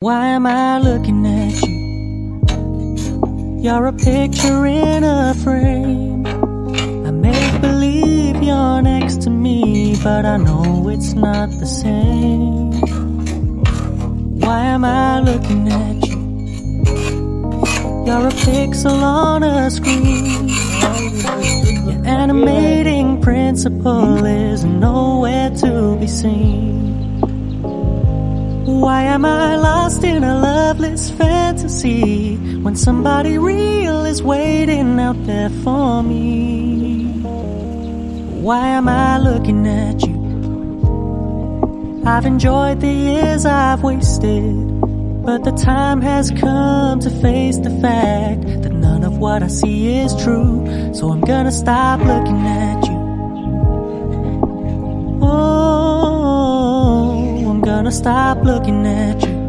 Why am I looking at you? You're a picture in a frame. I make believe you're next to me, but I know it's not the same. Why am I looking at you? You're a pixel on a screen. Your animating principle is nowhere to be seen. Why am I lost in a loveless fantasy when somebody real is waiting out there for me? Why am I looking at you? I've enjoyed the years I've wasted, but the time has come to face the fact that none of what I see is true. So I'm gonna stop looking at you. Oh, I'm gonna stop looking at you.